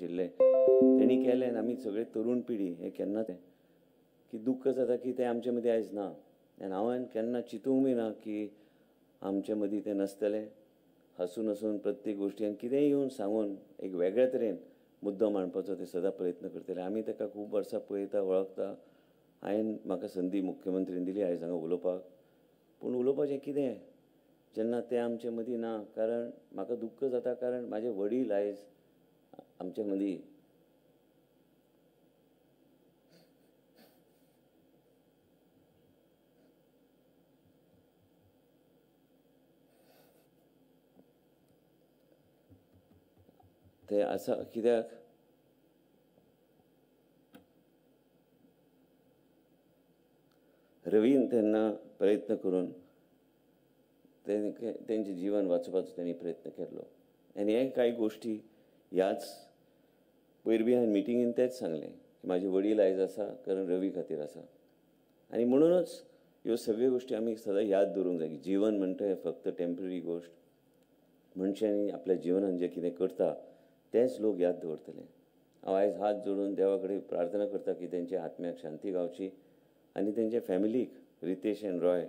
आशिल्ले तेणी केलें आनी आमी सगळे तरुण पिढी हे केन्ना तें की दुख्ख जाता की ते आमचे मदीं आयज ना आनी हांवें केन्ना चिंतूंक बी ना की आमचे मदीं तें नसतलें हसून हसून प्रत्येक गोश्टीन कितेंय येवन सांगून एक वेगळ्या तरेन मुद्दो मांडपाचो ते सदां प्रयत्न करतले आमी ताका खूब वर्सां पळयता वळखता हांवें म्हाका संदी मुख्यमंत्रीन दिली आयज हांगा उलोवपाक पूण उलोवपाचें कितें जेन्ना ते आमचे मदीं ना कारण म्हाका दुख्ख जाता कारण म्हाजे वडील आयज आमचे मदीं ते आसा कित्याक रवीन तेन्ना प्रयत्न करून तेंचें जीवन वाचोवपाचो तेणी प्रयत्न केल्लो आनी हे कांय गोश्टी ह्याच पयर बी हांवें मिटिंगेन तेंच सांगलें की म्हाजे वडील आयज आसा कारण रवी खातीर आसा आनी म्हणूनच ह्यो सगळ्यो गोश्टी आमी सदां याद दवरूंक जाय की जीवन म्हणटा हें फक्त टेम्पररी गोश्ट मनशांनी आपल्या जिवनान जें कितें करता तेंच लोक याद दवरतले हांव आयज हात जोडून देवा कडेन प्रार्थना करता की तेंच्या आत्म्याक शांती गावची आनी तेंच्या फॅमिलीक रितेश आनी रॉय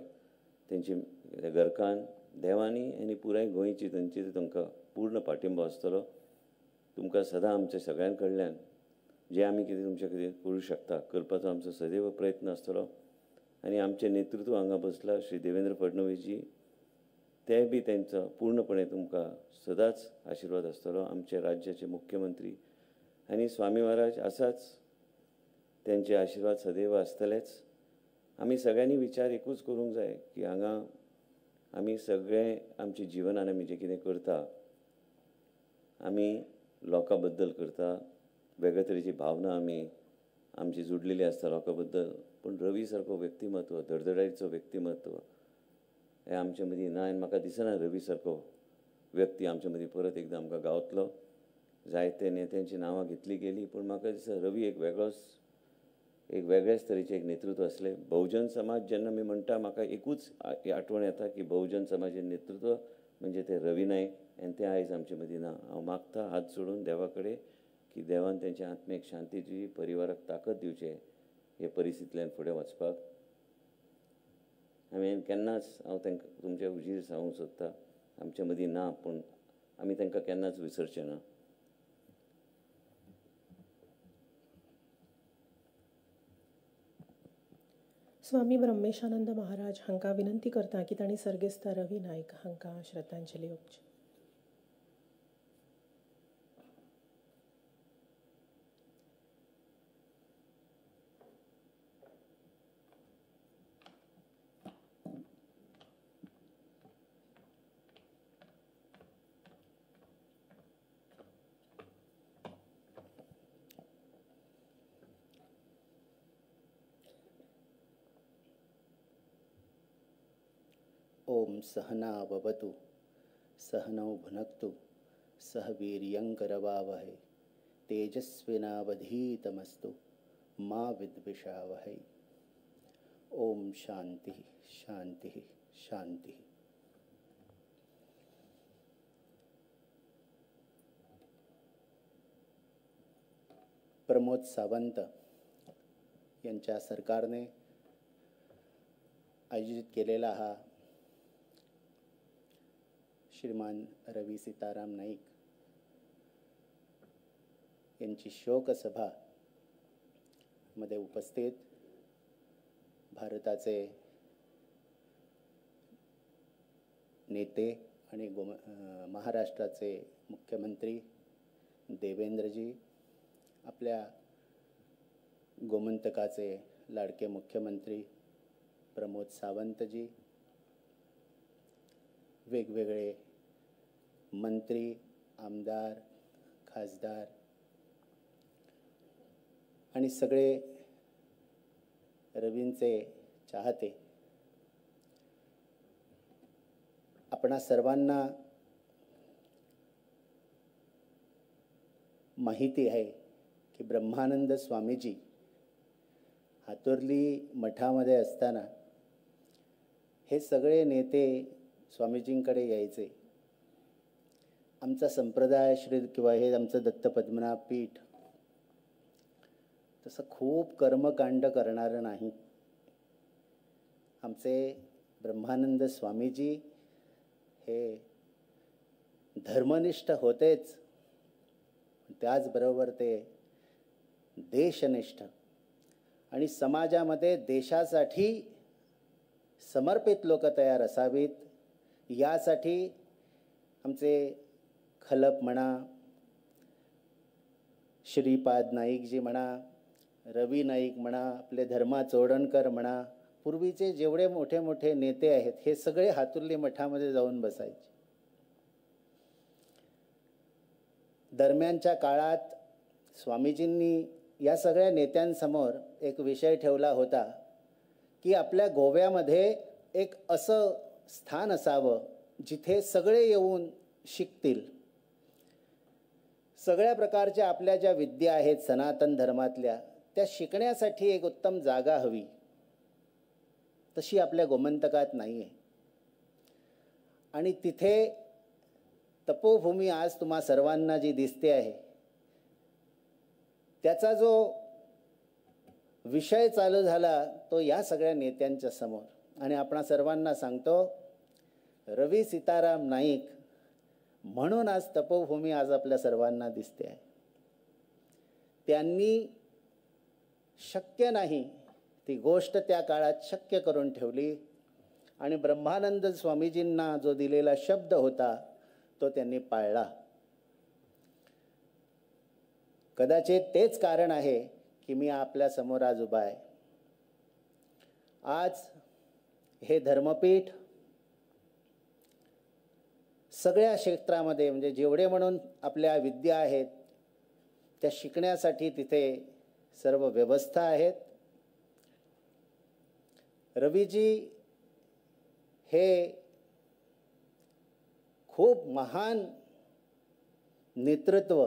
तेंची घरकान्न देवानी आनी पुराय गोंयची तेंची तांकां पूर्ण पाठिंबो आसतलो तुमकां सदां आमच्या सगळ्यां कडल्यान जें आमी कितें तुमचे खातीर करूं शकता करपाचो आमचो सदैव प्रयत्न आसतलो आनी आमचें नेतृत्व हांगा बसला श्री देवेंद्र फडणवीस जी ते बी तेंचो पूर्णपणे तुमकां सदांच आशिर्वाद आसतलो आमचे राज्याचे मुख्यमंत्री आनी स्वामी महाराज आसाच तेंचे आशिर्वाद सदैव आसतलेच आमी सगळ्यांनी विचार एकूच करूंक जाय की हांगा आमी सगळे आमच्या जिवनान आमी जें कितें करता आमी लोकां बद्दल करता वेगळे तरेची भावना आमी आमची जुडलेली आसता लोकां बद्दल पूण रवी सारको व्यक्तिमत्व धडधडायेचो व्यक्तिमत्व हे आमचे मदीं ना आनी म्हाका दिसना रवी सारको व्यक्ती आमचे मदीं परत एकदां आमकां गावतलो जायते नेत्यांची नांवां घेतली गेली पूण म्हाका दिसता रवी एक वेगळ्याच तरेचें एक नेतृत्व आसलें बहुजन समाज जेन्ना आमी म्हणटा म्हाका एकूच आठवण येता की बहुजन समाजाचें नेतृत्व म्हणजे ते रवी नायक आनी ते आयज आमचे मदीं ना हांव मागता हात जोडून देवा कडेन की देवान तेंच्या आत्मेक शांती दिवची परिवाराक ताकद दिवचें हे परिस्थितींतल्यान फुडें वचपाक हांवें केन्नाच हांव तांकां तुमच्या उजीर सांगूंक सोदतां आमचे मदीं ना पूण आमी तांकां केन्नाच विसरचें ना स्वामी ब्रह्मेशानंद महाराज हांकां विनंती करता की तांणी सर्गेस्त रवी नायक हांकां श्रद्धांजली ओपची ओम सहना भवतु सहनौ भुनक्तु सह वीर्यंकरवावहै तेजस्विनावधीतमस्तु मा विद्विषावहै ओम शांति शांति शांति। प्रमोद सावंत यांच्या सरकारने आयोजित केलेला हा श्रीमान रवी सीताराम नाईक यांची शोकसभा मध्ये उपस्थित भारताचे नेते आणि महाराष्ट्राचे मुख्यमंत्री देवेंद्रजी आपल्या गोमंतकाचे लाडके मुख्यमंत्री प्रमोद सावंतजी वेगवेगळे मंत्री आमदार खासदार आणि सगळे रवींचे चाहते आपणा सर्वांना माहिती आहे की ब्रह्मानंद स्वामीजी हातोर्ली मठामध्ये असताना हे सगळे नेते स्वामीजींकडे यायचे आमचा संप्रदाय श्री किंवा हे आमचं दत्त पद्मनाभ पीठ तसं खूप कर्मकांड करणारं नाही. आमचे ब्रह्मानंद स्वामीजी हे धर्मनिष्ठ होतेच, त्याचबरोबर ते देशनिष्ठ आणि समाजामध्ये देशासाठी समर्पित लोक तयार असावीत यासाठी आमचे खलप म्हणा, श्रीपाद नाईकजी म्हणा, रवी नाईक म्हणा, आपले धर्मा चोडणकर म्हणा, पूर्वीचे जेवढे मोठे मोठे नेते आहेत हे सगळे हातुर्ली मठामध्ये जाऊन बसायचे. दरम्यानच्या काळात स्वामीजींनी या सगळ्या नेत्यांसमोर एक विषय ठेवला होता की आपल्या गोव्यामध्ये एक असं स्थान असावं जिथे सगळे येऊन शिकतील. सगळ्या प्रकारच्या आपल्या ज्या विद्या आहेत सनातन धर्मातल्या त्या शिकण्यासाठी एक उत्तम जागा हवी. तशी आपल्या गोमंतकात नाही आहे. आणि तिथे तपोभूमी आज तुम्हा सर्वांना जी दिसते आहे त्याचा जो विषय चालू झाला तो या सगळ्या नेत्यांच्या समोर. आणि आपण सर्वांना सांगतो, रवी सीताराम नाईक म्हणून आज तपोभूमी आज आपल्या सर्वांना दिसते आहे. त्यांनी शक्य नाही ती गोष्ट त्या काळात शक्य करून ठेवली आणि ब्रह्मानंद स्वामीजींना जो दिलेला शब्द होता तो त्यांनी पाळला. कदाचित तेच कारण आहे की मी आपल्या समोर आज उभा आहे. आज हे धर्मपीठ सगळ्या क्षेत्रामध्ये म्हणजे जेवढे म्हणून आपल्या विद्या आहेत त्या शिकण्यासाठी तिथे सर्व व्यवस्था आहेत. रवीजी हे खूप महान नेतृत्व,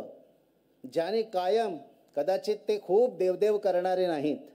ज्याने कायम, कदाचित ते खूप देवदेव करणारे नाहीत